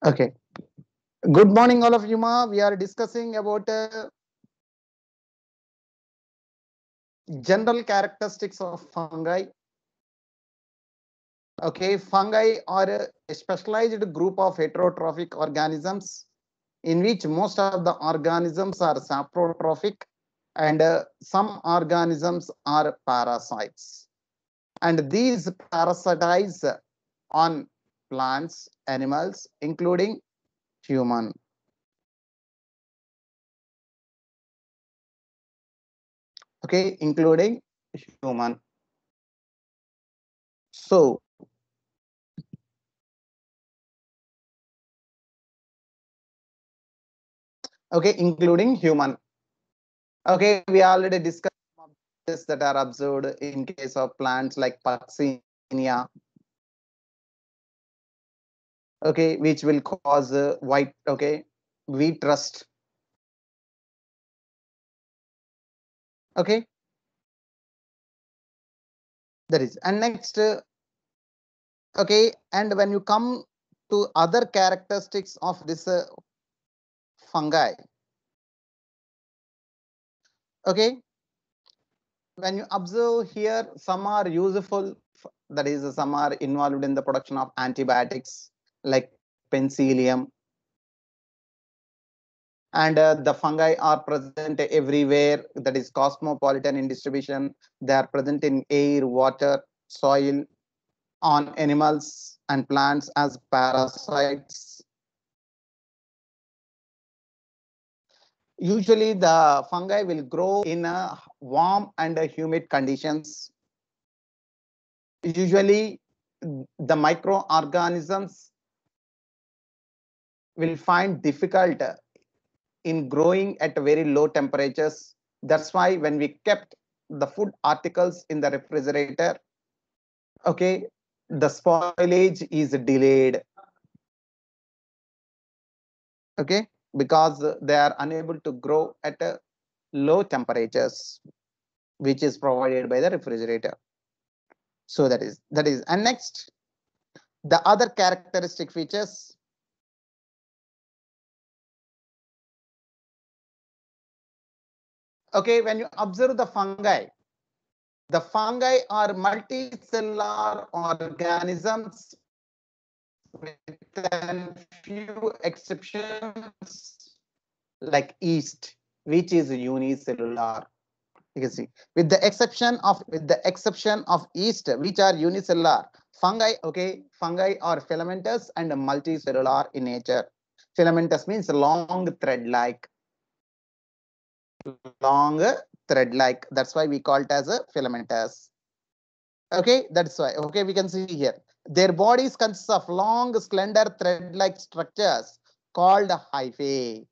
Okay. Good morning, all of you. Ma. We are discussing about general characteristics of fungi. Okay, fungi are a specialized group of heterotrophic organisms in which most of the organisms are saprotrophic and some organisms are parasites. And these parasitize on plants, animals, including human. Okay, including human. So, okay, including human. Okay, we already discussed some of this that are observed in case of plants like Puccinia, okay, which will cause wheat rust. Okay, that is. And next, okay, and when you come to other characteristics of this fungi, okay, when you observe here, some are useful, that is, some are involved in the production of antibiotics like penicillium, and the fungi are present everywhere, that is cosmopolitan in distribution. They are present in air, water, soil, on animals and plants as parasites. Usually the fungi will grow in warm and humid conditions. Usually the microorganisms will find difficult in growing at very low temperatures. That's why when we kept the food articles in the refrigerator, okay, the spoilage is delayed, okay, because they are unable to grow at low temperatures, which is provided by the refrigerator. So that is. And next, the other characteristic features. Okay, when you observe the fungi are multicellular organisms with a few exceptions like yeast, which is unicellular. You can see, with the exception of yeast, which are unicellular, fungi are filamentous and multicellular in nature. Filamentous means long thread like. That's why we call it as a filamentous. Okay, that's why. Okay, we can see here. Their bodies consist of long, slender, thread-like structures called hyphae.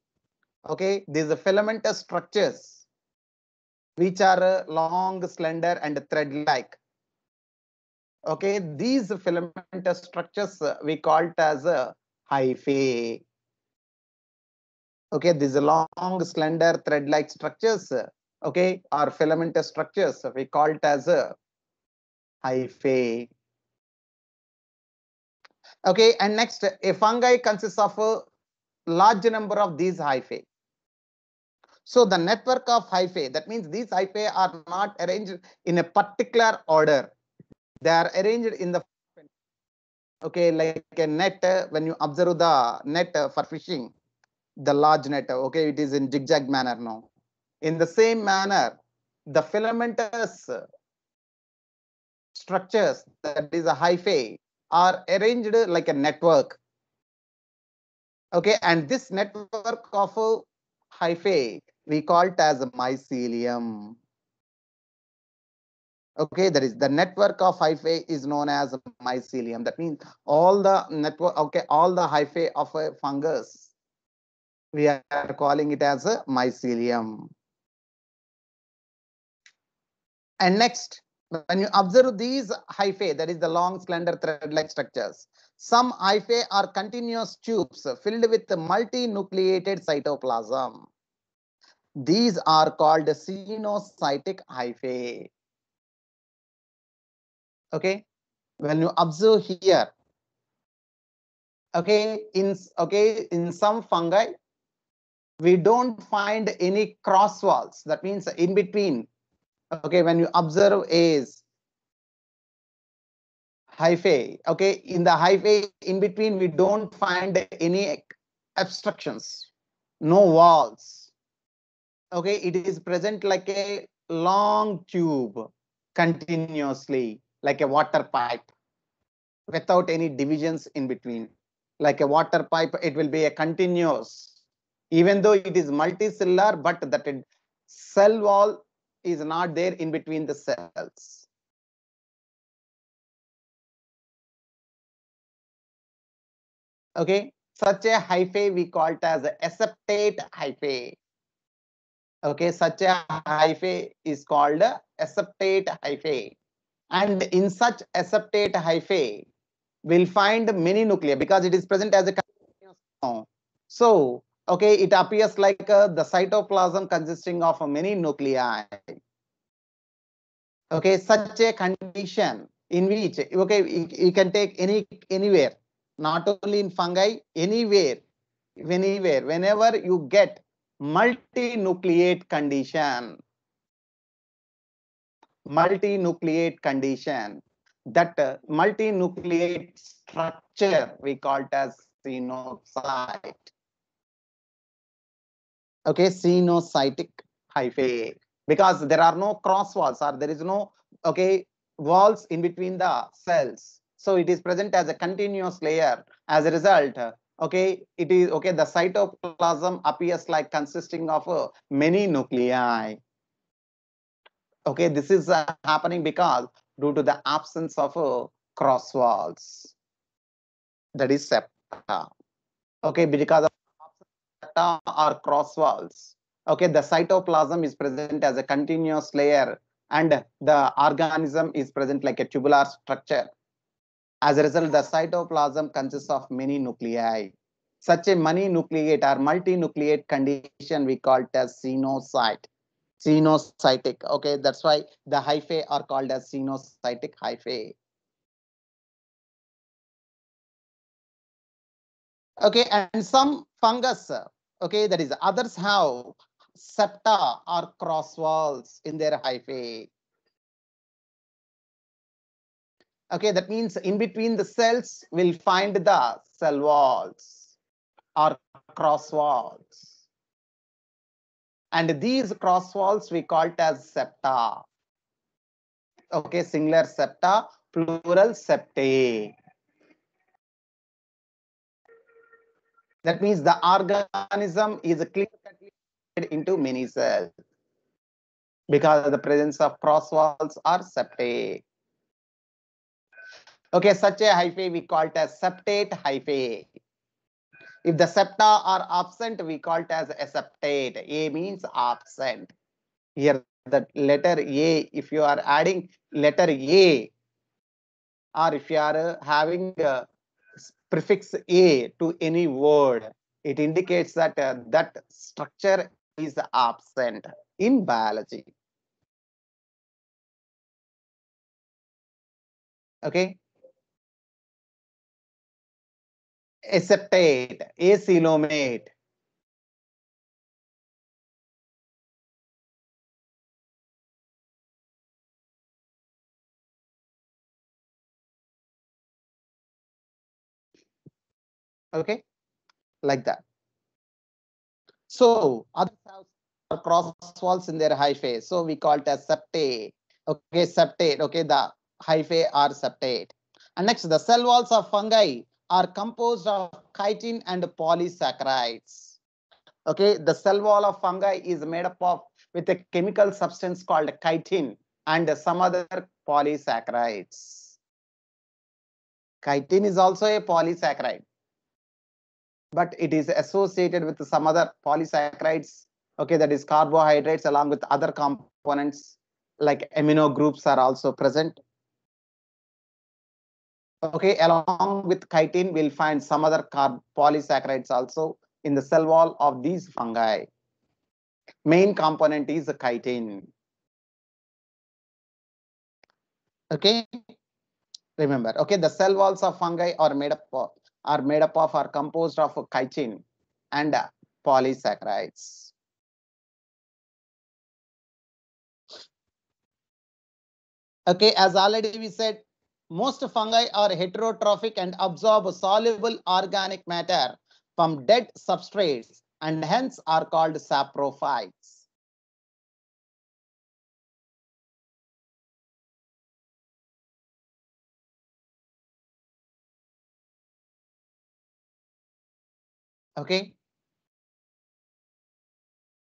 Okay, these are filamentous structures which are long, slender, and thread-like. Okay, these filamentous structures we call it as a hyphae. Okay, these long, slender, thread-like structures, okay, are filamentous structures. We call it as a hyphae. Okay, and next, a fungi consists of a large number of these hyphae. So the network of hyphae, that means these hyphae are not arranged in a particular order. They are arranged in the, okay, like a net. When you observe the net for fishing, the large net, okay, it is in zigzag manner now. In the same manner, the filamentous structures, that is a hyphae, are arranged like a network. Okay, and this network of hyphae we call it as mycelium. Okay, that is the network of hyphae is known as mycelium. That means all the network, okay, all the hyphae of a fungus, we are calling it as a mycelium. And next, when you observe these hyphae, that is the long, slender, thread-like structures, some hyphae are continuous tubes filled with multinucleated cytoplasm. These are called cenocytic hyphae. Okay, when you observe here, Okay, in some fungi, we don't find any cross walls. That means in between. Okay, when you observe is hyphae. Okay, in the hyphae in between, we don't find any obstructions, no walls. Okay, it is present like a long tube continuously, like a water pipe, without any divisions in between. Like a water pipe, it will be a continuous, even though it is multicellular, but that cell wall is not there in between the cells. Okay, such a hyphae we call it as a aseptate hyphae. Okay, such a hyphae is called a aseptate hyphae. And in such aseptate hyphae, we'll find many nuclei because it is present as a continuous form. So, okay, it appears like the cytoplasm consisting of many nuclei. Okay, such a condition in which, okay, you can take anywhere, not only in fungi, anywhere, whenever you get multinucleate condition, that multinucleate structure we call it as cenocyte. Okay, cenocytic hyphae, because there are no cross walls or there is no, okay, walls in between the cells, so it is present as a continuous layer. As a result, okay, it is okay, the cytoplasm appears like consisting of many nuclei. Okay, this is happening because due to the absence of cross walls, that is septa. Okay, because of septa or cross walls, okay, the cytoplasm is present as a continuous layer and the organism is present like a tubular structure. As a result, the cytoplasm consists of many nuclei. Such a many nucleate or multinucleate condition we call it as cenocyte. Cenocytic. Okay, that's why the hyphae are called as cenocytic hyphae. Okay, and some fungus, okay, that is others have septa or cross walls in their hyphae. Okay, that means in between the cells we'll find the cell walls or cross walls. And these cross walls we call it as septa. Okay, singular septa, plural septae. That means the organism is clear-cut into many cells because of the presence of cross walls or septae. Okay, such a hyphae we call it as septate hyphae. If the septa are absent, we call it as aseptate. A means absent. Here, the letter A, if you are adding letter A, or if you are having prefix A to any word, it indicates that that structure is absent in biology. Okay, aseptate, acoelomate. Okay, like that. So others have cross walls in their hyphae. So we call it as septate. Okay, septate. Okay, the hyphae are septate. And next, the cell walls of fungi are composed of chitin and polysaccharides. Okay, the cell wall of fungi is made up of with a chemical substance called chitin and some other polysaccharides. Chitin is also a polysaccharide, but it is associated with some other polysaccharides. Okay, that is carbohydrates along with other components like amino groups are also present. Okay, along with chitin, we'll find some other polysaccharides also in the cell wall of these fungi. Main component is the chitin. Okay, remember, okay, the cell walls of fungi are made up of are made up of, are composed of chitin and polysaccharides. Okay, as already we said, most fungi are heterotrophic and absorb soluble organic matter from dead substrates and hence are called saprophytes. Okay.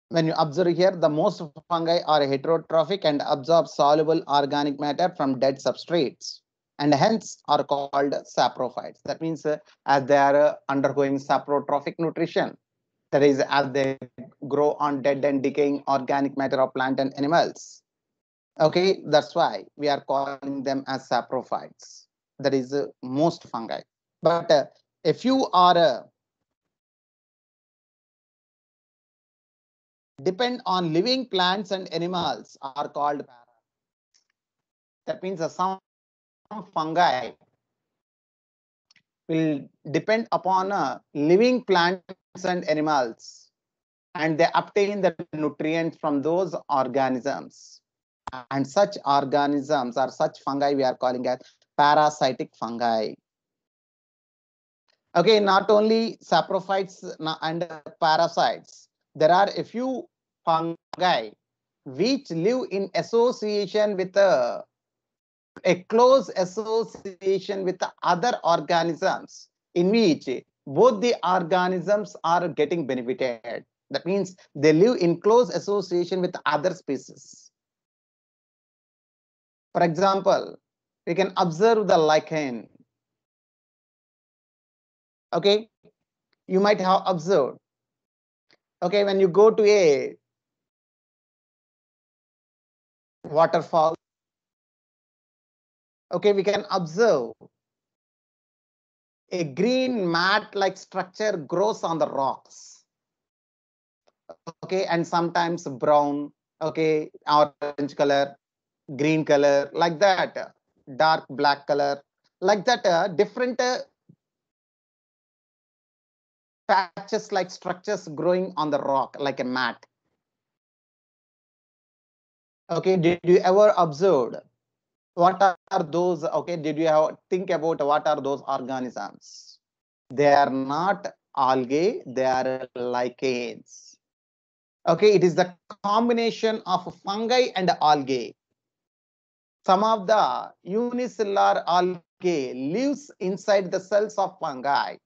When you observe here, the most fungi are heterotrophic and absorb soluble organic matter from dead substrates and hence are called saprophytes. That means as they are undergoing saprotrophic nutrition, that is as they grow on dead and decaying organic matter of plant and animals. Okay, that's why we are calling them as saprophytes. That is most fungi. But if you are depend on living plants and animals are called para. That means some fungi will depend upon living plants and animals and they obtain the nutrients from those organisms. And such organisms or such fungi we are calling as parasitic fungi. Okay, not only saprophytes and parasites, there are a few fungi which live in association with a close association with the other organisms in which both the organisms are getting benefited. That means they live in close association with other species. For example, we can observe the lichen. Okay, you might have observed. Okay, when you go to a waterfall, okay, we can observe a green mat-like structure grows on the rocks. Okay, and sometimes brown, okay, orange color, green color, like that, dark black color, like that, different patches like structures growing on the rock like a mat. Okay, did you ever observe what are those? Okay, did you ever think about what are those organisms? They are not algae, they are lichens. Okay, it is the combination of fungi and algae. Some of the unicellular algae lives inside the cells of fungi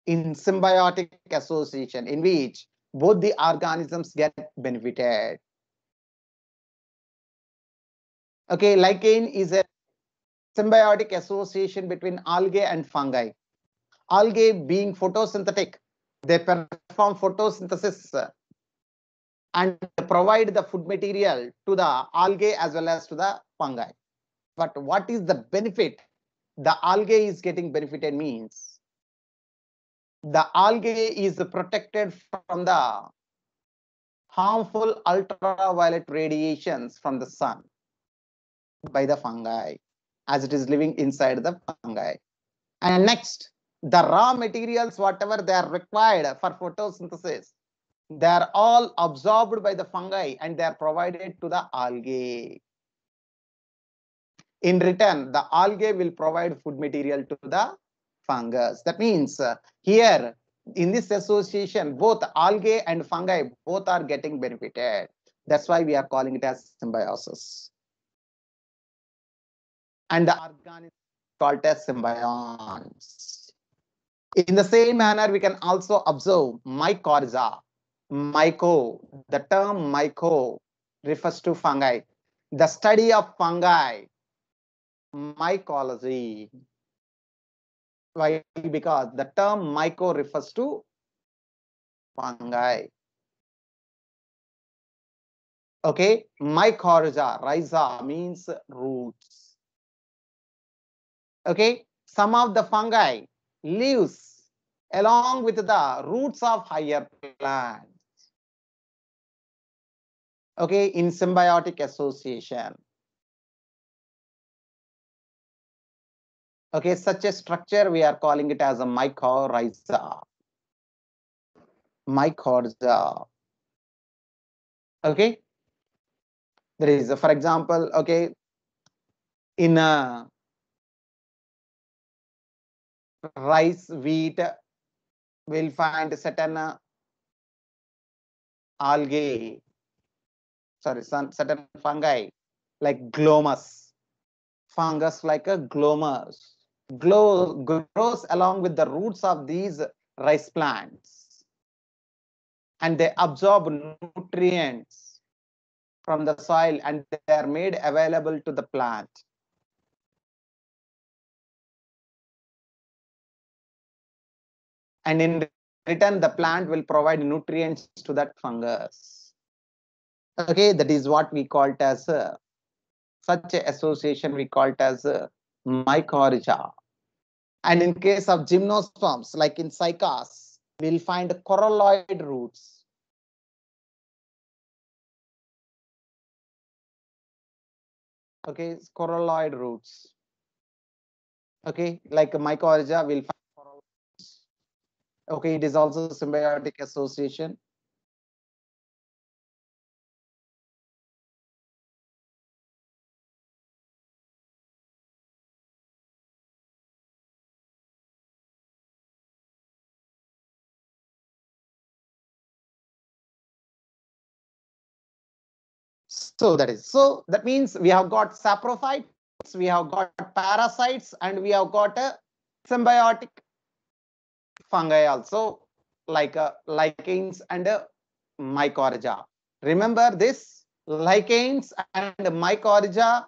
in symbiotic association in which both the organisms get benefited. Okay, lichen is a symbiotic association between algae and fungi. Algae being photosynthetic, they perform photosynthesis and provide the food material to the algae as well as to the fungi. But what is the benefit the algae is getting benefited means the algae is protected from the harmful ultraviolet radiations from the sun by the fungi as it is living inside the fungi. And next, the raw materials, whatever they are required for photosynthesis, they are all absorbed by the fungi and they are provided to the algae. In return, the algae will provide food material to the fungus. That means here in this association, both algae and fungi both are getting benefited. That's why we are calling it as symbiosis. And the organisms called as symbionts. In the same manner, we can also observe mycorrhiza. Myco, the term myco refers to fungi. The study of fungi, mycology. Why? Because the term myco refers to fungi. Okay, mycorrhiza, rhiza means roots. Okay, some of the fungi lives along with the roots of higher plants. Okay, in symbiotic association. Okay, such a structure we are calling it as a mycorrhiza. Mycorrhiza. Okay, there is, for example, okay, in a rice, wheat, we'll find certain algae, sorry, certain fungi like glomus, fungus like a glomus, grows along with the roots of these rice plants, and they absorb nutrients from the soil and they are made available to the plant. And in return, the plant will provide nutrients to that fungus. Okay, that is what we call it as such a association we call it as mycorrhiza. And in case of gymnosperms, like in cycas, we'll find coralloid roots. Okay, coralloid roots. Okay, like mycorrhiza, we'll find coralloid roots. Okay, it is also symbiotic association. So that means we have got saprophytes, we have got parasites, and we have got a symbiotic fungi also, like lichens and mycorrhiza. Remember this, lichens and mycorrhiza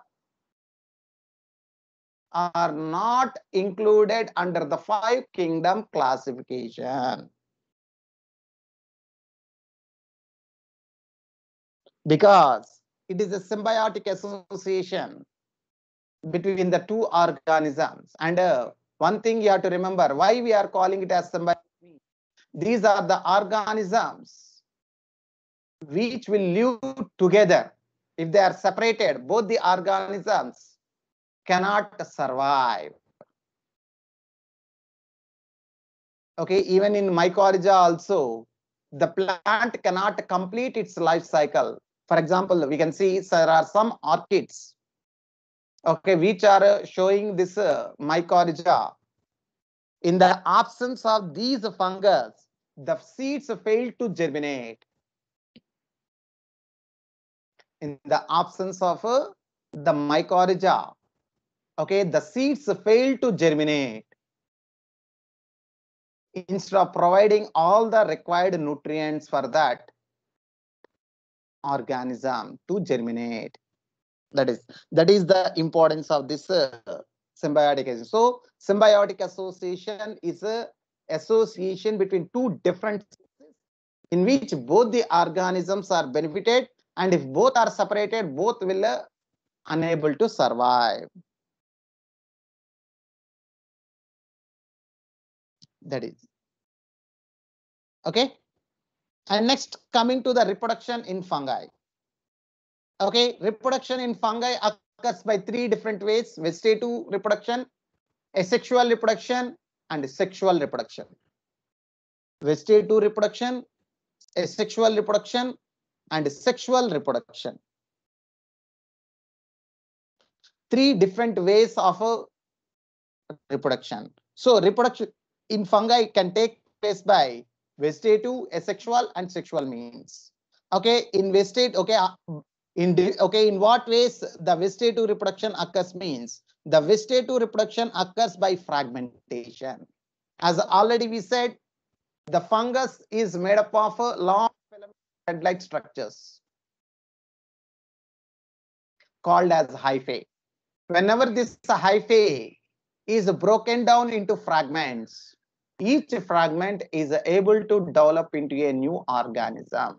are not included under the 5-kingdom classification because it is a symbiotic association between the two organisms. And one thing you have to remember, why we are calling it as symbiotic. These are the organisms which will live together. If they are separated, both the organisms cannot survive. Okay, even in mycorrhiza also, the plant cannot complete its life cycle. For example, we can see there are some orchids, okay, which are showing this mycorrhiza. In the absence of these fungus, the seeds fail to germinate. In the absence of the mycorrhiza, okay, the seeds fail to germinate. Instead of providing all the required nutrients for that organism to germinate. That is the importance of this symbiotic association. So symbiotic association is a association between two different species in which both the organisms are benefited, and if both are separated, both will unable to survive. That is okay. And next, coming to the reproduction in fungi. Okay, reproduction in fungi occurs by 3 different ways: vegetative reproduction, asexual reproduction, and sexual reproduction. Vegetative reproduction, asexual reproduction, and sexual reproduction. 3 different ways of reproduction. So reproduction in fungi can take place by vegetative, asexual, and sexual means. Okay, in vegetative, okay, in what ways the vegetative reproduction occurs means the vegetative reproduction occurs by fragmentation. As already we said, the fungus is made up of long filament thread-like structures called as hyphae. Whenever this hyphae is broken down into fragments, each fragment is able to develop into a new organism.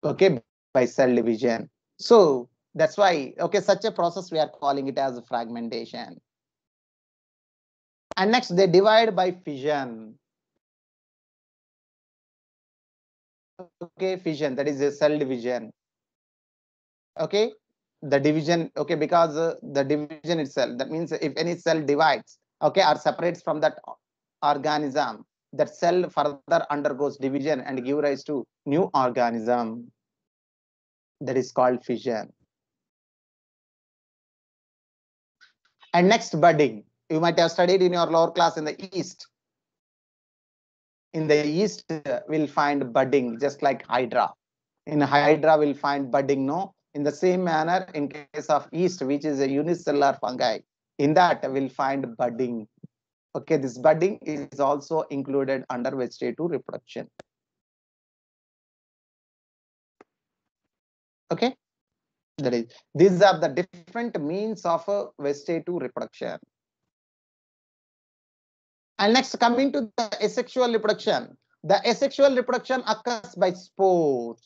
Okay, by cell division. So that's why, okay, such a process we are calling it as fragmentation. And next, they divide by fission. Okay, fission, that is a cell division. Okay, the division, okay, because the division itself, that means if any cell divides, okay, or separates from that organism, that cell further undergoes division and give rise to new organism, that is called fission. And next, budding. You might have studied in your lower class in the east. In the east, we'll find budding, just like hydra. In hydra, we'll find budding, no? In the same manner, in case of yeast, which is a unicellular fungi, in that we'll find budding. Okay, this budding is also included under vegetative reproduction. Okay, that is, these are the different means of vegetative reproduction. And next, coming to the asexual reproduction. The asexual reproduction occurs by spores.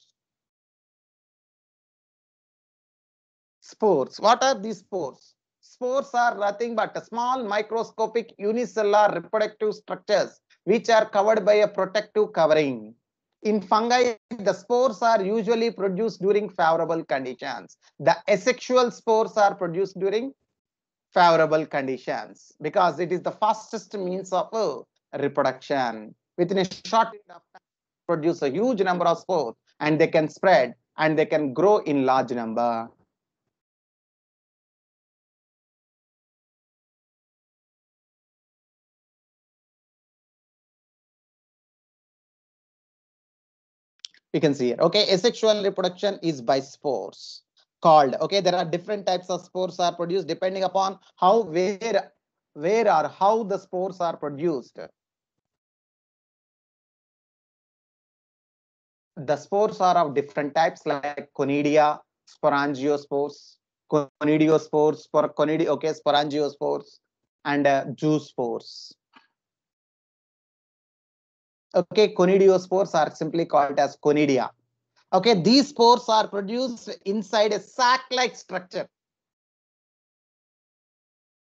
Spores. What are these spores? Spores are nothing but small microscopic unicellular reproductive structures which are covered by a protective covering. In fungi, the spores are usually produced during favorable conditions. The asexual spores are produced during favorable conditions because it is the fastest means of reproduction. Within a short period of time, produce a huge number of spores and they can spread and they can grow in large number. We can see here. Okay, asexual reproduction is by spores called. Okay, there are different types of spores are produced depending upon how, where or how the spores are produced. The spores are of different types like conidia, sporangiospores, conidiospores, okay, sporangiospores, and zoospores. Okay, conidiospores are simply called as conidia. Okay, these spores are produced inside a sac-like structure.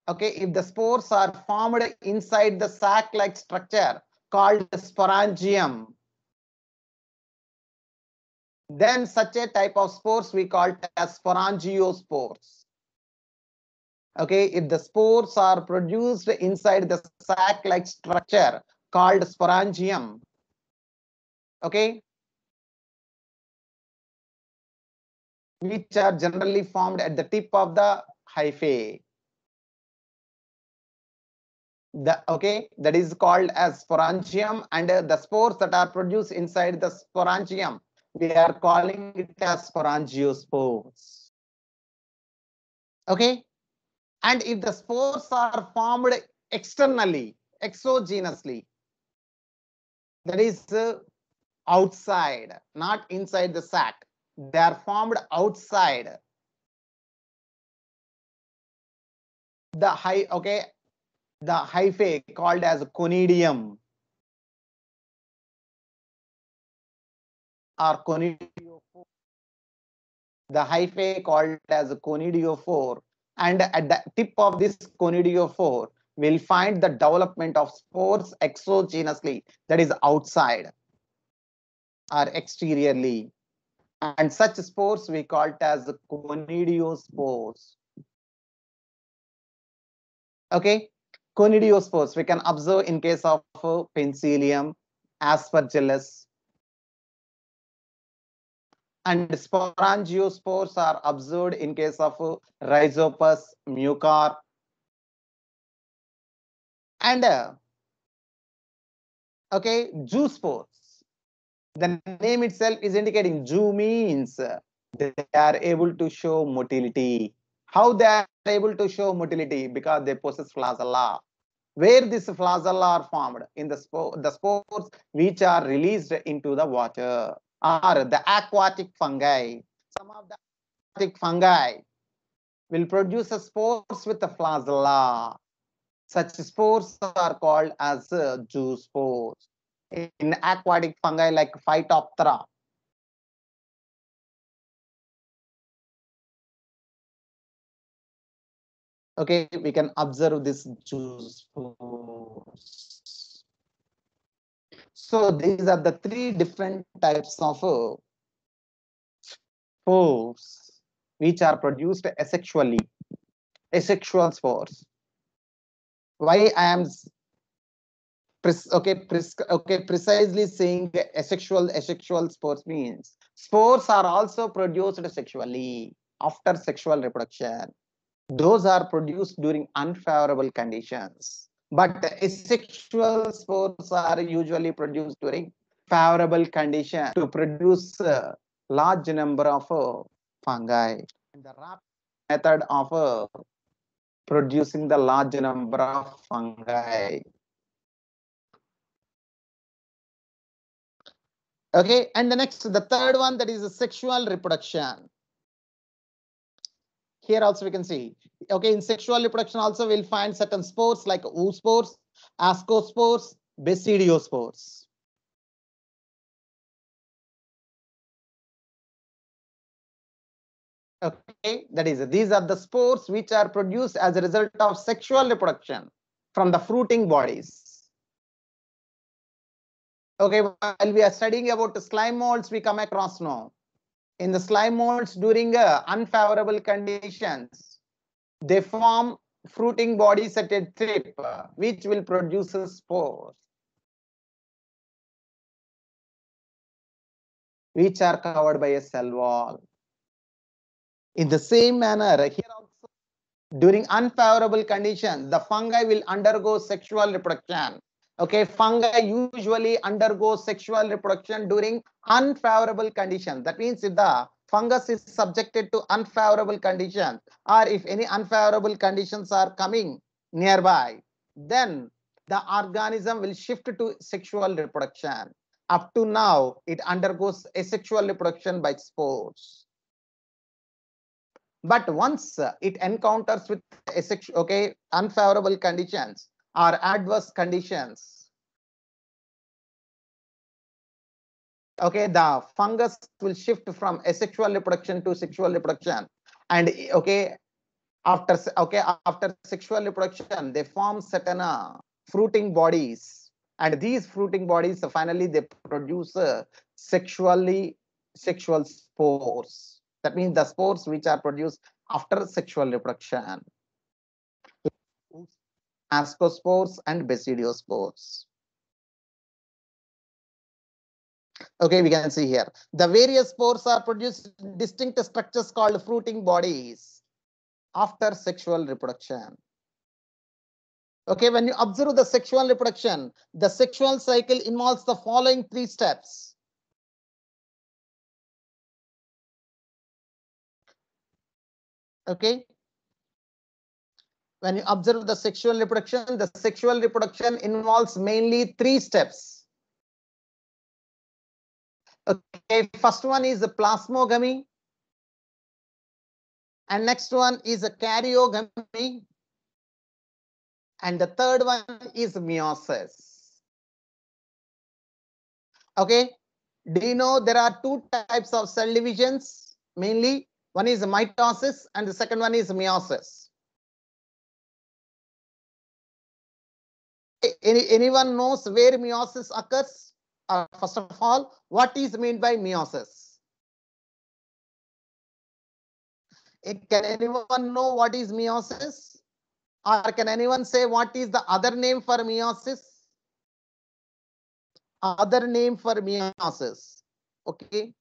Okay, if the spores are formed inside the sac-like structure called sporangium, then such a type of spores we call as sporangiospores. Okay, if the spores are produced inside the sac-like structure called sporangium, okay, which are generally formed at the tip of the hyphae. Okay, that is called as sporangium, and the spores that are produced inside the sporangium, we are calling it as sporangiospores. Okay, and if the spores are formed externally, exogenously, that is outside, not inside the sac, they are formed outside the the hyphae called as conidium or conidiophore. The hyphae called as conidiophore, and at the tip of this conidiophore we'll find the development of spores exogenously, that is outside or exteriorly, and such spores we call it as conidiospores. Okay, conidiospores we can observe in case of Penicillium, Aspergillus, and sporangiospores are observed in case of Rhizopus, Mucor, and okay, zoospores. The name itself is indicating zoo means they are able to show motility. How they are able to show motility? Because they possess flagella. Where this flagella are formed in the spores which are released into the water are the aquatic fungi. Some of the aquatic fungi will produce spores with the flagella. Such spores are called as zoospores. In aquatic fungi like Phytophthora, okay, we can observe this zoospores. So these are the three different types of spores. which are produced asexually, asexual spores. Why I am precisely saying asexual spores means spores are also produced sexually after sexual reproduction. Those are produced during unfavorable conditions, but asexual spores are usually produced during favorable conditions to produce a large number of fungi. And the rapid method of producing the large number of fungi. Okay, and the next, the third one, that is a sexual reproduction. Here also we can see, okay, in sexual reproduction also we'll find certain spores like oospores, ascospores, basidiospores. Okay, that is, these are the spores which are produced as a result of sexual reproduction from the fruiting bodies. Okay, while we are studying about the slime molds, we come across now. In the slime molds during unfavorable conditions, they form fruiting bodies at a tip, which will produce spores, which are covered by a cell wall. In the same manner, here also, during unfavorable conditions, the fungi will undergo sexual reproduction. Okay, fungi usually undergo sexual reproduction during unfavorable conditions. That means if the fungus is subjected to unfavorable conditions, or if any unfavorable conditions are coming nearby, then the organism will shift to sexual reproduction. Up to now, it undergoes asexual reproduction by spores. But once it encounters with unfavorable conditions or adverse conditions, okay, the fungus will shift from asexual reproduction to sexual reproduction, and after sexual reproduction, they form certain fruiting bodies, and these fruiting bodies finally they produce sexual spores. That means the spores which are produced after sexual reproduction, ascospores and basidiospores. Okay, we can see here the various spores are produced distinct structures called fruiting bodies after sexual reproduction. Okay, when you observe the sexual reproduction, the sexual cycle involves the following 3 steps. Okay, when you observe the sexual reproduction involves mainly 3 steps. Okay, first one is the plasmogamy, and next one is a karyogamy, and the third one is meiosis. Okay, do you know there are 2 types of cell divisions mainly? One is mitosis and the second one is meiosis. Anyone knows where meiosis occurs? First of all, what is meant by meiosis? Can anyone know what is meiosis? Or can anyone say what is the other name for meiosis? Other name for meiosis. Okay.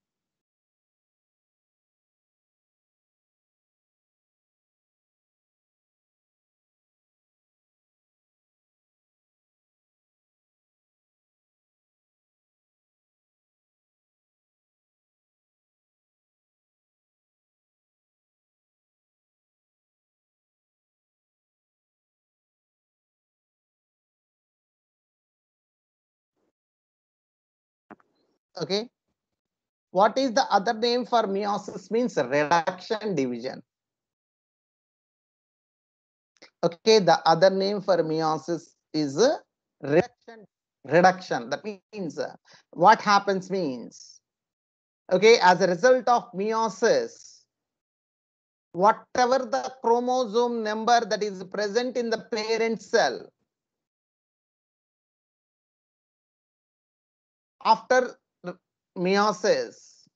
Okay. What is the other name for meiosis? Means reduction division. Okay, the other name for meiosis is reduction. That means what happens means, okay, as a result of meiosis, whatever the chromosome number that is present in the parent cell, after meiosis,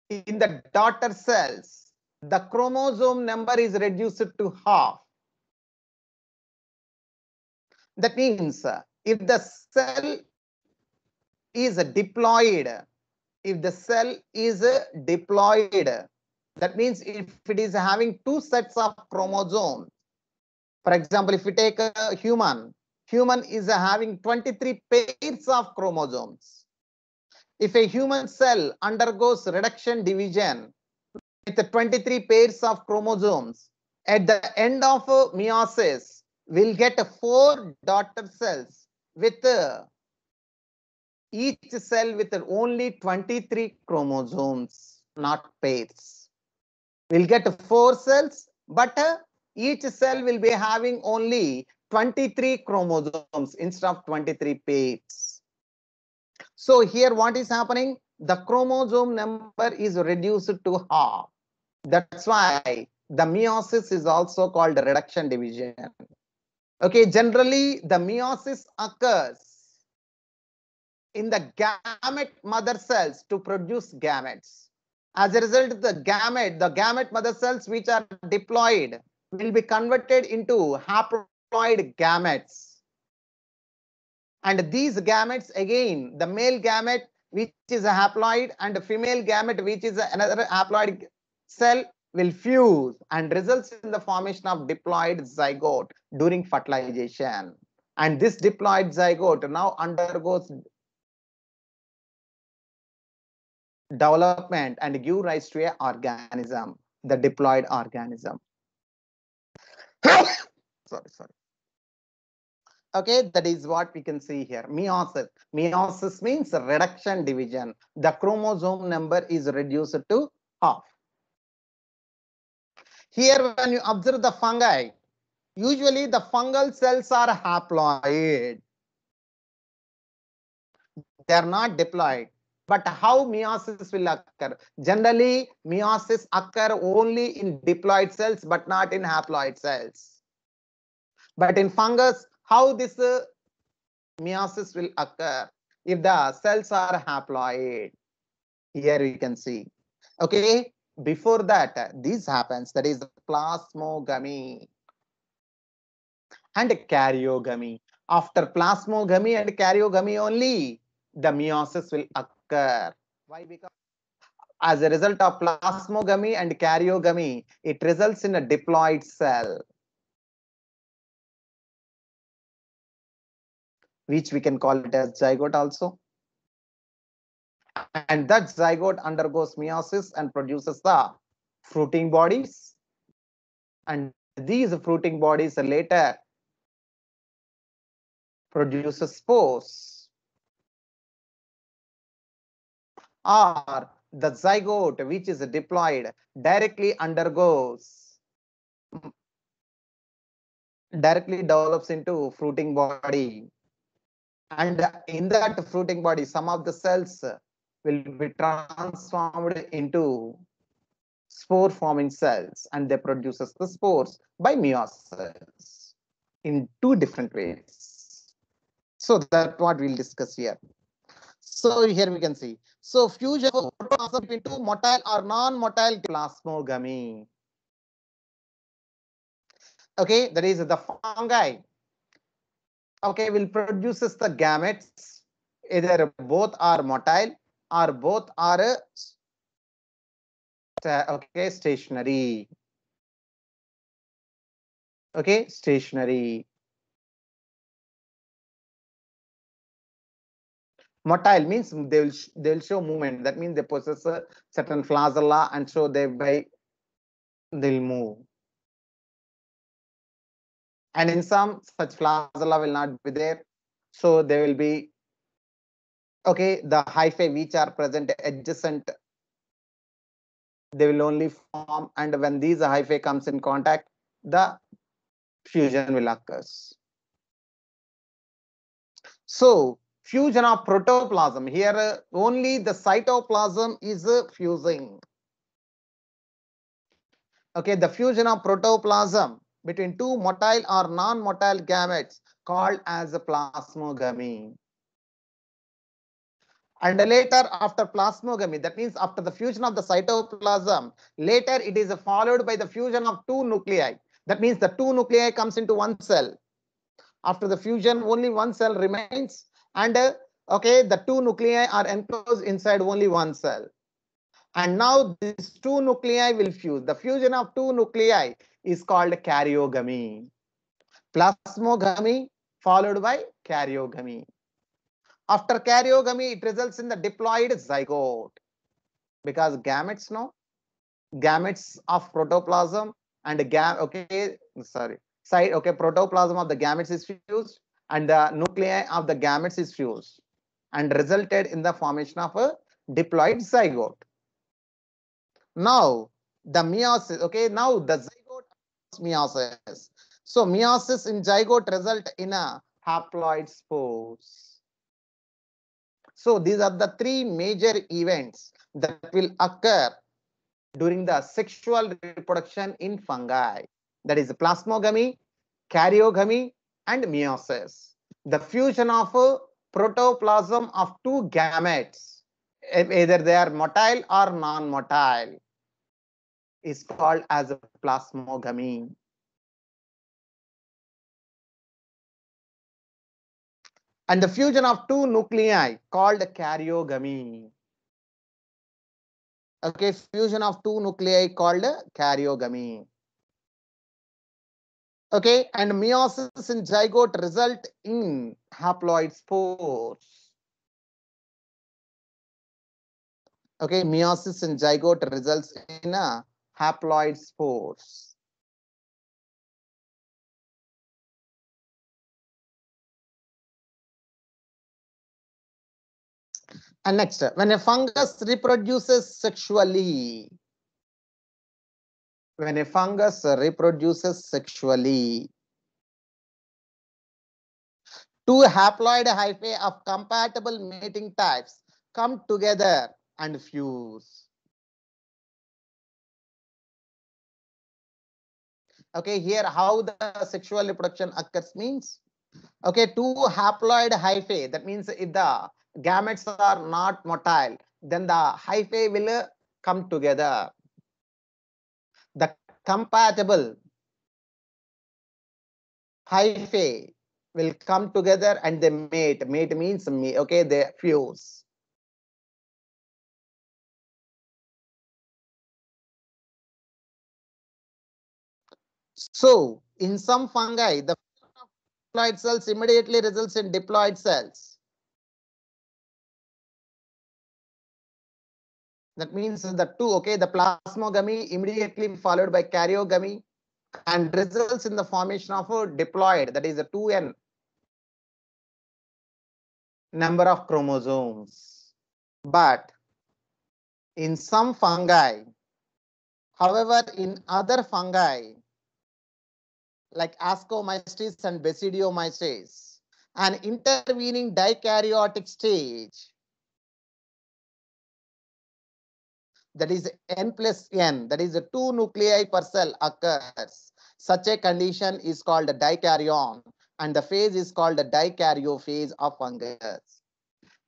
in the daughter cells, the chromosome number is reduced to half. That means if the cell is diploid, if the cell is diploid, that means if it is having two sets of chromosomes. For example, if we take a human is having 23 pairs of chromosomes. If a human cell undergoes reduction division with the 23 pairs of chromosomes, at the end of meiosis, we'll get 4 daughter cells with each cell with only 23 chromosomes, not pairs. We'll get 4 cells, but each cell will be having only 23 chromosomes instead of 23 pairs. So here what is happening? The chromosome number is reduced to half. That's why the meiosis is also called reduction division. Okay, generally the meiosis occurs in the gamete mother cells to produce gametes. As a result, the gamete mother cells which are diploid will be converted into haploid gametes. And these gametes, again, the male gamete which is a haploid and the female gamete which is another haploid cell will fuse and results in the formation of diploid zygote during fertilization. And this diploid zygote now undergoes development and give rise to an organism, the diploid organism. sorry. Okay, that is what we can see here. Meiosis. Meiosis means reduction division. The chromosome number is reduced to half. Here, when you observe the fungi, usually the fungal cells are haploid. They are not diploid. But how meiosis will occur? Generally, meiosis occur only in diploid cells, but not in haploid cells. But in fungus, how this meiosis will occur? If the cells are haploid, here you can see. Okay, before that, this happens, that is plasmogamy and karyogamy. After plasmogamy and karyogamy only, the meiosis will occur. Why? Because as a result of plasmogamy and karyogamy, it results in a diploid cell, which we can call it as zygote also. And that zygote undergoes meiosis and produces the fruiting bodies. And these fruiting bodies later produces spores. Or the zygote, which is diploid, directly develops into fruiting body. And in that fruiting body, some of the cells will be transformed into spore forming cells, and they produces the spores by meiosis in 2 different ways. So that's what we'll discuss here. So here we can see. So fusion of protoplasm into motile or non-motile plasmogamy. Okay, that is the fungi. Okay, will produces the gametes. Either both are motile or both are okay, stationary. Okay, stationary. Motile means they'll show movement. That means they possess a certain flagella, and so they'll move. And in some, such flagella will not be there, so they will be okay. The hyphae which are present adjacent, they will only form, and when these hyphae comes in contact, the fusion will occur. So fusion of protoplasm, here only the cytoplasm is fusing. Okay, the fusion of protoplasm between 2 motile or non-motile gametes called as plasmogamy. And later after plasmogamy, that means after the fusion of the cytoplasm, later it is followed by the fusion of two nuclei. That means the two nuclei comes into one cell. After the fusion, only one cell remains, and okay, the two nuclei are enclosed inside only one cell. And now these two nuclei will fuse. The fusion of two nuclei is called karyogamy. Plasmogamy followed by karyogamy. After karyogamy, it results in the diploid zygote, because gametes, no, gametes of protoplasm and protoplasm of the gametes is fused and the nuclei of the gametes is fused and resulted in the formation of a diploid zygote. Now the meiosis, okay, now the zygote meiosis. So meiosis in zygote result in a haploid spores. So these are the three major events that will occur during the sexual reproduction in fungi. That is plasmogamy, karyogamy, and meiosis. The fusion of a protoplasm of two gametes, either they are motile or non-motile, is called as a plasmogamy. And the fusion of two nuclei called karyogamy. Okay, fusion of two nuclei called karyogamy. Okay, and meiosis in zygote result in haploid spores. Okay, meiosis in zygote results in a haploid spores. And next, when a fungus reproduces sexually, two haploid hyphae of compatible mating types come together and fuse. Okay, here how the sexual reproduction occurs means, okay, two haploid hyphae, that means if the gametes are not motile, then the hyphae will come together. The compatible hyphae will come together and they mate. Mate means okay, they fuse. So in some fungi, the diploid cells immediately results in diploid cells. That means the two, okay, the plasmogamy immediately followed by karyogamy and results in the formation of a diploid, that is a 2n number of chromosomes. But in some fungi, however, in other fungi like Ascomycetes and Basidiomycetes, an intervening dikaryotic stage, that is n plus n, that is a 2 nuclei per cell occurs. Such a condition is called a dikaryon, and the phase is called the dikaryophase of fungus.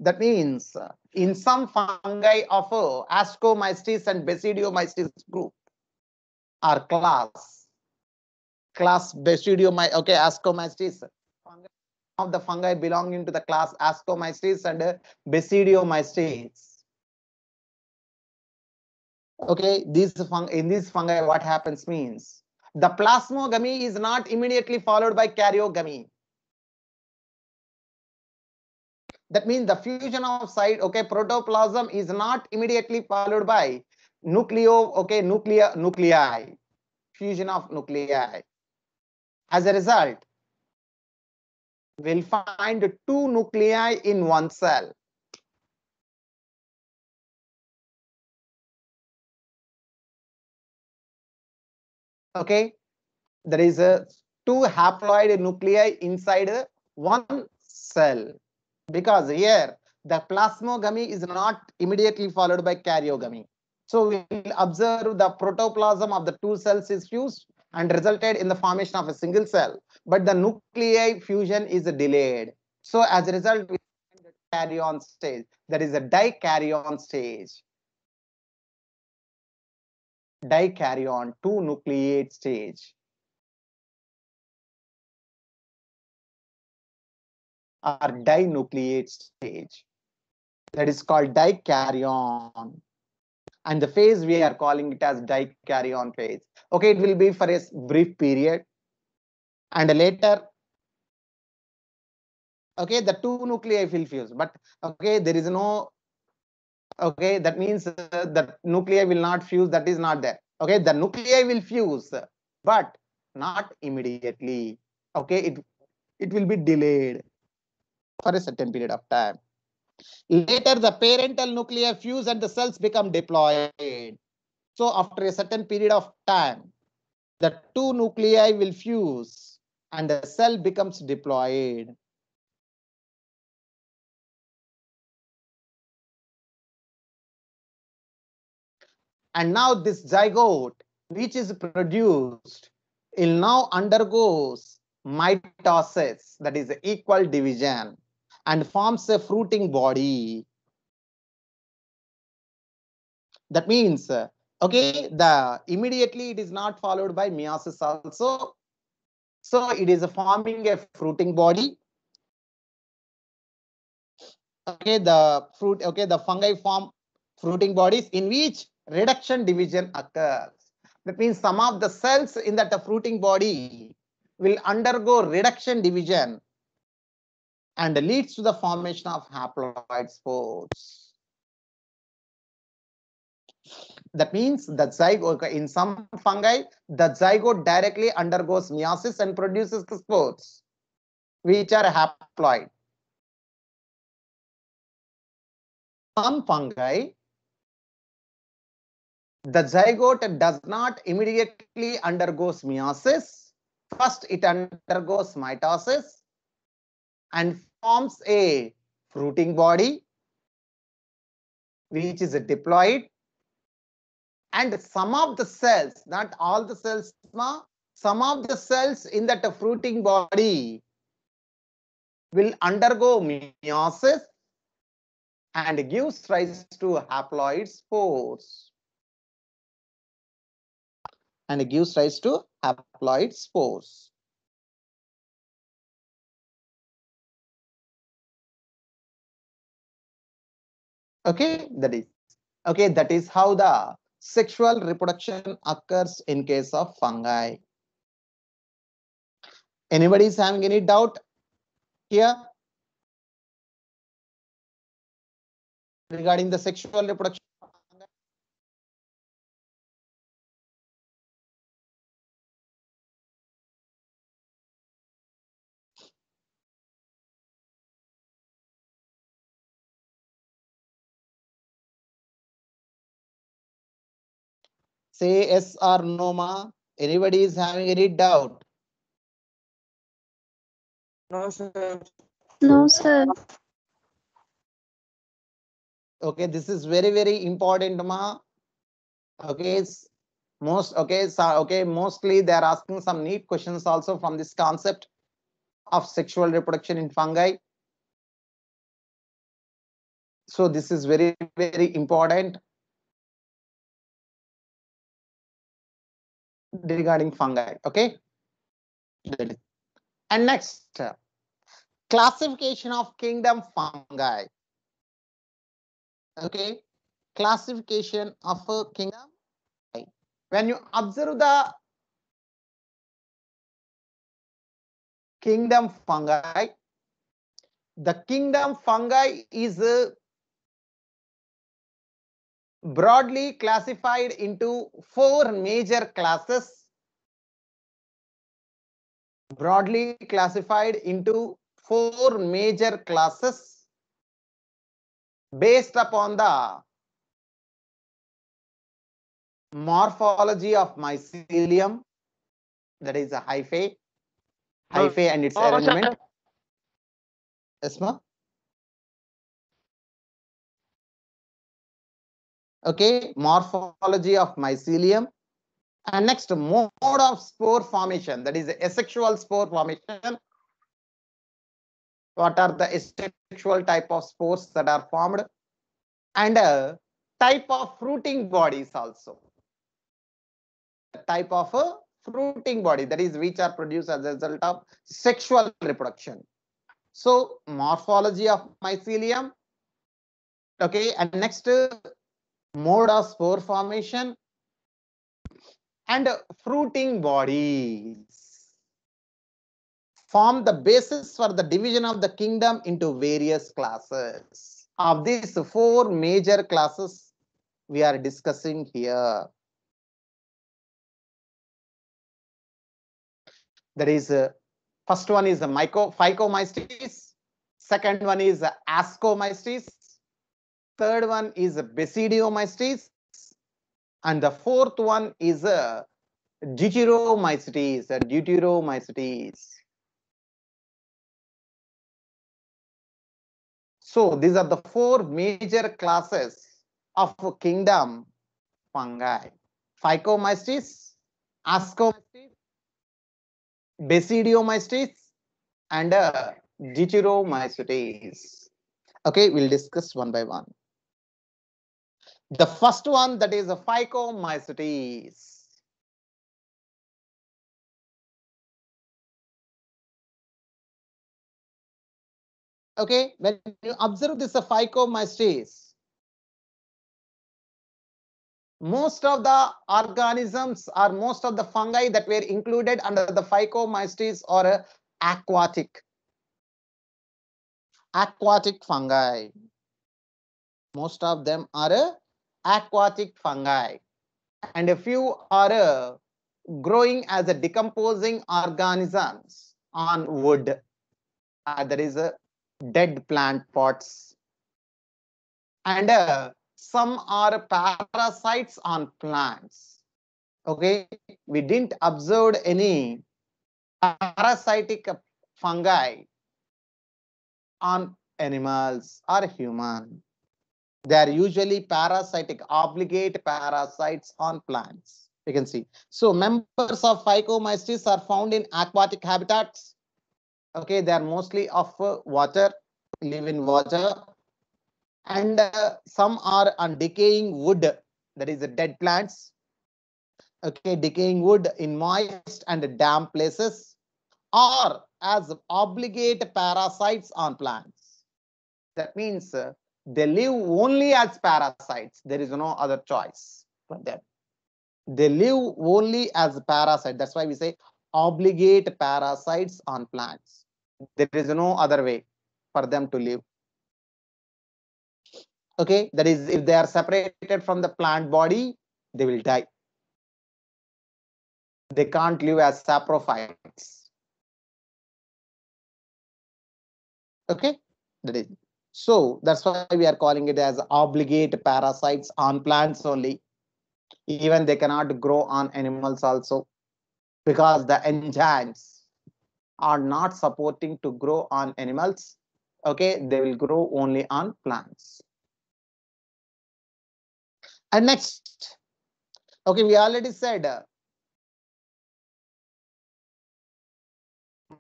That means in some fungi of Ascomycetes and Basidiomycetes group or class Ascomycetes, of the fungi belonging to the class Ascomycetes and Basidiomycetes. Okay, in these fungi, what happens means the plasmogamy is not immediately followed by karyogamy. That means the fusion of protoplasm is not immediately followed by nuclei, fusion of nuclei. As a result, we'll find two nuclei in one cell. Okay, there is a two haploid nuclei inside one cell, because here the plasmogamy is not immediately followed by karyogamy. So we will observe the protoplasm of the two cells is fused and resulted in the formation of a single cell, but the nuclei fusion is delayed. So as a result, we find dikaryon stage. That is a dikaryon stage. Dikaryon, 2-nucleate stage. Or dinucleate stage. That is called dikaryon. And the phase we are calling it as dikaryon phase. Okay, it will be for a brief period. And later, okay, the 2 nuclei will fuse. But okay, there is no, okay, that means the nuclei will not fuse. That is not there. Okay, the nuclei will fuse, but not immediately. Okay, it will be delayed for a certain period of time. Later, the parental nuclei fuse and the cells become diploid. So after a certain period of time, the 2 nuclei will fuse and the cell becomes diploid. And now this zygote, which is produced, will now undergoes mitosis, that is equal division, and forms a fruiting body. That means, okay, the immediately it is not followed by meiosis also. So it is forming a fruiting body. Okay, the fungi form fruiting bodies in which reduction division occurs. That means some of the cells in that fruiting body will undergo reduction division and leads to the formation of haploid spores. That means the zygote, in some fungi, the zygote directly undergoes meiosis and produces the spores, which are haploid. Some fungi, the zygote does not immediately undergoes meiosis. First, it undergoes mitosis and forms a fruiting body, which is a diploid. And some of the cells, not all the cells, some of the cells in that fruiting body will undergo meiosis and gives rise to haploid spores. And gives rise to haploid spores. Okay, that is how the sexual reproduction occurs in case of fungi. Anybody is having any doubt here regarding the sexual reproduction? Say yes or no, ma. Anybody is having any doubt? No, sir. No, sir. Okay, this is very, very important, ma. Okay, mostly they are asking some neat questions also from this concept of sexual reproduction in fungi. So this is very, very important regarding fungi. Okay. And next, classification of kingdom fungi. Okay, classification of a kingdom. When you observe the kingdom fungi, the kingdom fungi is broadly classified into 4 major classes. Broadly classified into 4 major classes based upon the morphology of mycelium, that is a hyphae and its arrangement. Yes, ma'am. Okay, morphology of mycelium. And next, mode of spore formation, that is asexual spore formation. what are the asexual type of spores that are formed, and a type of fruiting bodies also. Type of a fruiting body, that is which are produced as a result of sexual reproduction. So morphology of mycelium. Okay, and next mode of spore formation and fruiting bodies form the basis for the division of the kingdom into various classes. Of these four major classes we are discussing here. That is, first one is the Phycomystis, second one is Ascomystis, third one is Basidiomystis, and the fourth one is Deuteromycetes. So these are the four major classes of kingdom fungi: Phycomystis, Ascomystis, Basidiomystis, and Deuteromycetes. Okay, we'll discuss one by one. The first one, that is a Phycomycetes. Okay, when you observe this Phycomycetes, most of the organisms or most of the fungi that were included under the Phycomycetes are aquatic fungi. Most of them are aquatic fungi, and a few are growing as a decomposing organisms on wood. That is dead plant pots, and some are parasites on plants. Okay, we didn't observe any parasitic fungi on animals or human. They are usually parasitic, obligate parasites on plants. You can see. So members of Phycomycetes are found in aquatic habitats. Okay, they are mostly of water, live in water, and some are on decaying wood, that is dead plants. Okay, decaying wood in moist and damp places, or as obligate parasites on plants. That means they live only as parasites. There is no other choice for them. They live only as parasite. That's why we say obligate parasites on plants. There is no other way for them to live. Okay, that is, if they are separated from the plant body, they will die. They can't live as saprophytes. Okay, that is. So that's why we are calling it as obligate parasites on plants only. Even they cannot grow on animals also, because the enzymes are not supporting to grow on animals. Okay, they will grow only on plants. And next, okay, we already said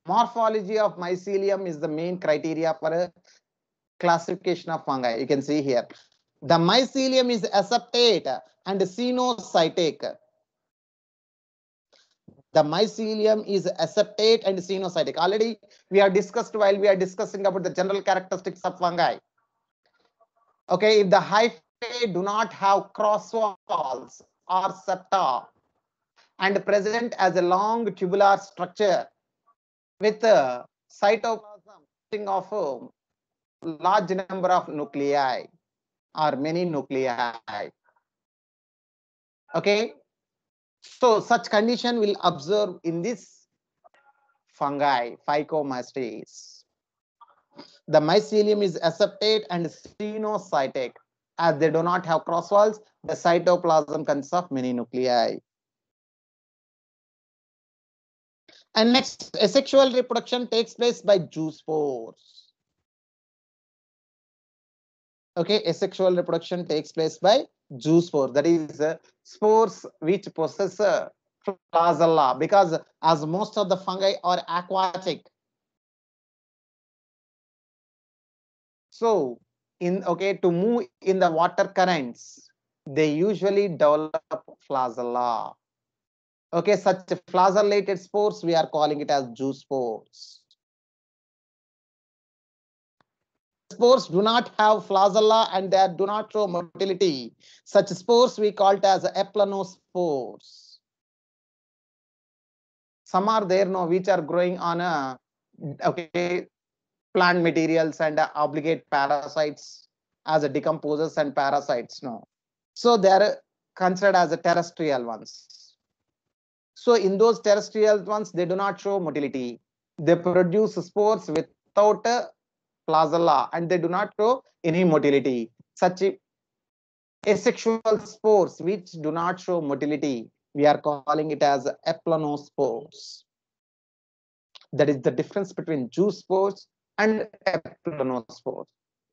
morphology of mycelium is the main criteria for a classification of fungi. You can see here, the mycelium is aseptate and cenocytic. The mycelium is aseptate and cenocytic. Already we have discussed while we are discussing about the general characteristics of fungi. Okay, if the hyphae do not have cross walls or septa and present as a long tubular structure with a cytoplasm of a large number of nuclei or many nuclei. Okay, so such condition will observe in this fungi, Phycomycetes. The mycelium is aseptate and cenocytic. As they do not have cross walls, the cytoplasm consists of many nuclei. And next, asexual reproduction takes place by zoospores. Okay, asexual reproduction takes place by zoospore. That is spores which possess flagella, because as most of the fungi are aquatic, So to move in the water currents, they usually develop flagella. Okay, such flagellated spores, we are calling it as zoospores. Spores do not have flagella and they do not show motility. Such spores we call it as aplanospores. Some are there now which are growing on a plant materials and obligate parasites as a decomposers and parasites no. So they are considered as a terrestrial ones. So in those terrestrial ones, they do not show motility. They produce spores without a flagella and they do not show any motility. Such asexual spores which do not show motility, we are calling it as aplanospores. That is the difference between zoospores and aplanospores.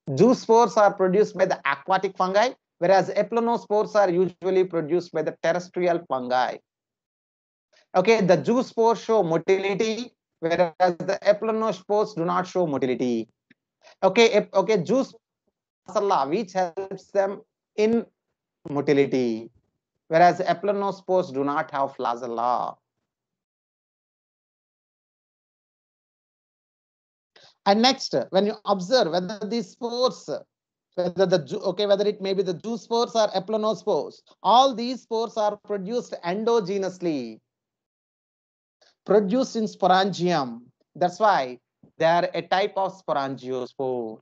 Zoospores are produced by the aquatic fungi, whereas aplanospores are usually produced by the terrestrial fungi. Okay, the zoospores show motility, whereas the aplanospores do not show motility. Okay, zoospores which helps them in motility, whereas aplanospores do not have flagella. And next, when you observe whether these spores, whether it may be the zoospores or aplanospores, all these spores are produced endogenously, produced in sporangium. That's why they are a type of sporangiospore.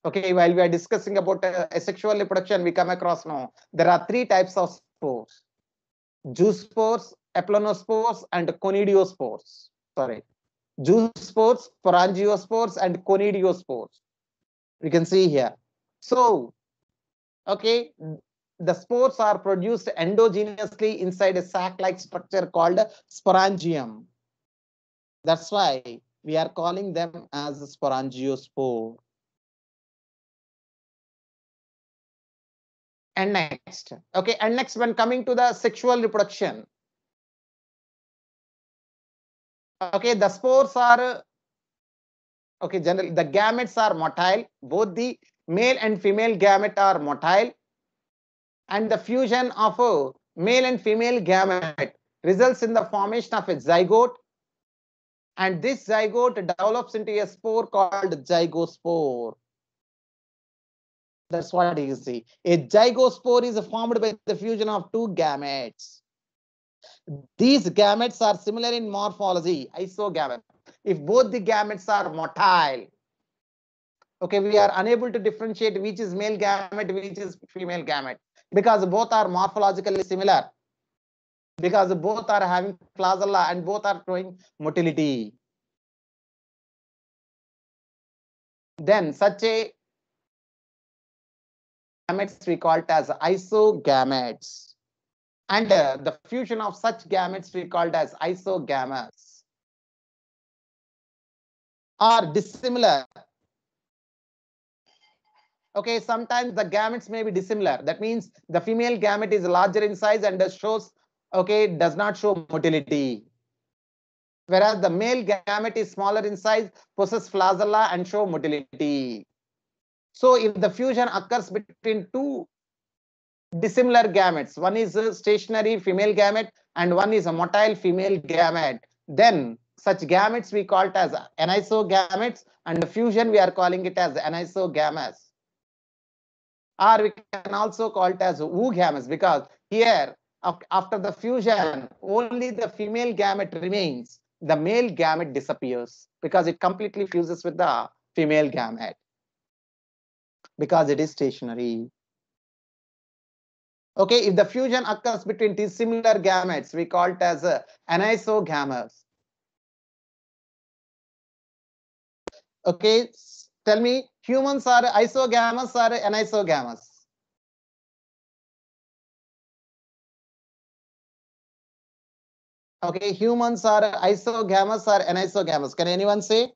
Okay, while we are discussing about asexual reproduction, we come across now there are three types of spores: zoospores, aplanospores, and conidiospores. Sorry, zoospores, sporangiospores, and conidiospores. We can see here. So, okay, the spores are produced endogenously inside a sac-like structure called sporangium. That's why we are calling them as sporangiospore. And next, when coming to the sexual reproduction, okay, the spores are generally the gametes are motile. Both the male and female gamete are motile, and the fusion of a male and female gamete results in the formation of a zygote, and this zygote develops into a spore called zygospore. That's what you see. A zygospore is formed by the fusion of two gametes. These gametes are similar in morphology, isogamete. If both the gametes are motile, okay, we are unable to differentiate which is male gamete, which is female gamete, because both are morphologically similar, because both are having flagella and both are showing motility. Then such a gametes we call it as isogametes, and the fusion of such gametes we called as isogamous. Are dissimilar. Okay, sometimes the gametes may be dissimilar. That means the female gamete is larger in size and does not show motility, whereas the male gamete is smaller in size, possess flagella and show motility. So if the fusion occurs between two dissimilar gametes, one is a stationary female gamete and one is a motile female gamete, then such gametes we call it as anisogametes, and the fusion we are calling it as anisogamous. Or we can also call it as oogamous, because here after the fusion only the female gamete remains, the male gamete disappears because it completely fuses with the female gamete because it is stationary. Okay, if the fusion occurs between these similar gametes, we call it as anisogamous. Okay, tell me, humans are isogamous or anisogamous? Okay, humans are isogamous or anisogamous? Can anyone say?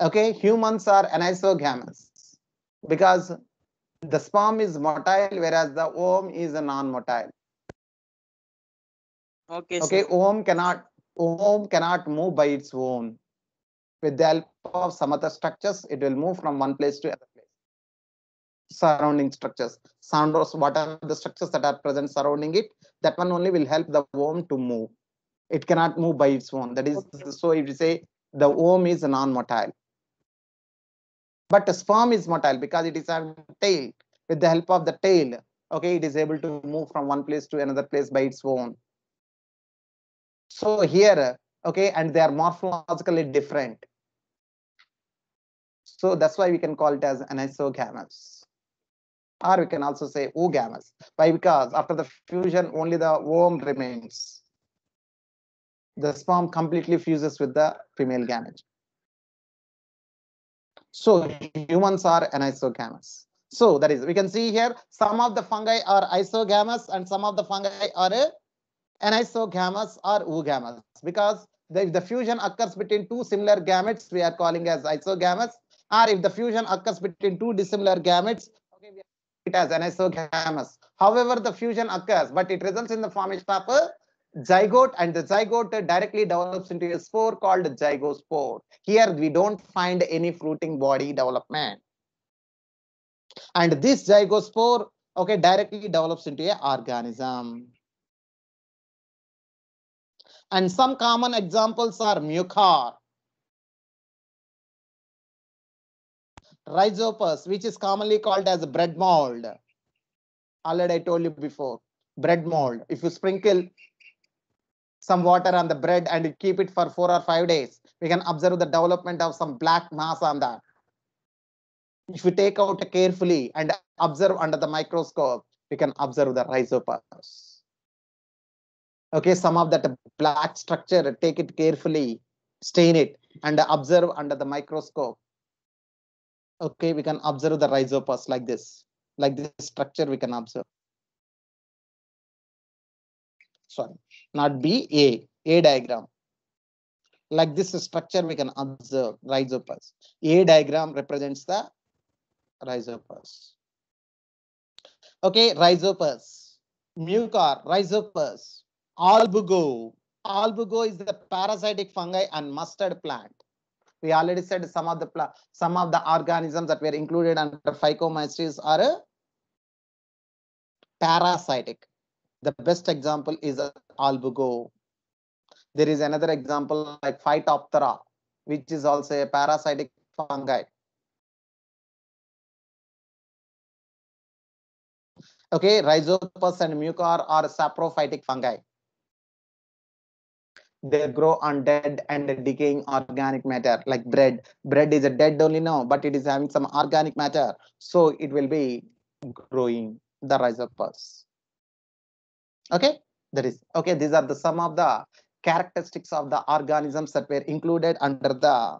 Okay, humans are anisogamous because the sperm is motile, whereas the ovum is a non-motile. Okay, sir. Okay, ovum cannot move by its own. With the help of some other structures, it will move from one place to another place. Surrounding structures, soundros, what are the structures that are present surrounding it? That one only will help the ovum to move. It cannot move by its own. That is, Okay. so if you say the ovum is non-motile, but the sperm is motile because it is having tail. With the help of the tail, okay, it is able to move from one place to another place by its own. So here, okay, and they are morphologically different. So that's why we can call it as anisogamous. Or we can also say oogamous. Why? Because after the fusion, only the ovum remains. The sperm completely fuses with the female gamete. So humans are anisogamous. So that is, we can see here, some of the fungi are isogamous and some of the fungi are anisogamous or oogamous, because if the fusion occurs between two similar gametes, we are calling as isogamous, or if the fusion occurs between two dissimilar gametes, okay, we are it as anisogamous. However, the fusion occurs, but it results in the formation of a zygote, and the zygote directly develops into a spore called zygospore. Here we don't find any fruiting body development, and this zygospore, okay, directly develops into a organism. And some common examples are mucor, rhizopus, which is commonly called as bread mold. Already I told you before, bread mold. If you sprinkle some water on the bread and you keep it for 4 or 5 days, we can observe the development of some black mass on that. If you take out carefully and observe under the microscope, we can observe the rhizopus. Okay, some of that black structure, take it carefully, stain it, and observe under the microscope. Okay, we can observe the rhizopus like this structure we can observe. Sorry, not B, A diagram. Like this structure we can observe rhizopus. A diagram represents the rhizopus. Okay, rhizopus, mucor, rhizopus, albugo. Albugo is the parasitic fungi and mustard plant. We already said some of the organisms that were included under Phycomycetes are parasitic. The best example is albugo. There is another example like Phytophthora, which is also a parasitic fungi. Okay, Rhizopus and mucor are saprophytic fungi. They grow on dead and decaying organic matter like bread. Bread is a dead only now, but it is having some organic matter, so it will be growing the Rhizopus. Okay, that is okay. These are the some of the characteristics of the organisms that were included under the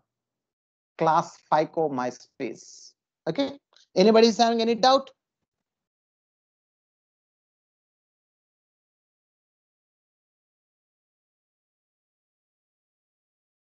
class Phycomycetes. Okay, anybody is having any doubt?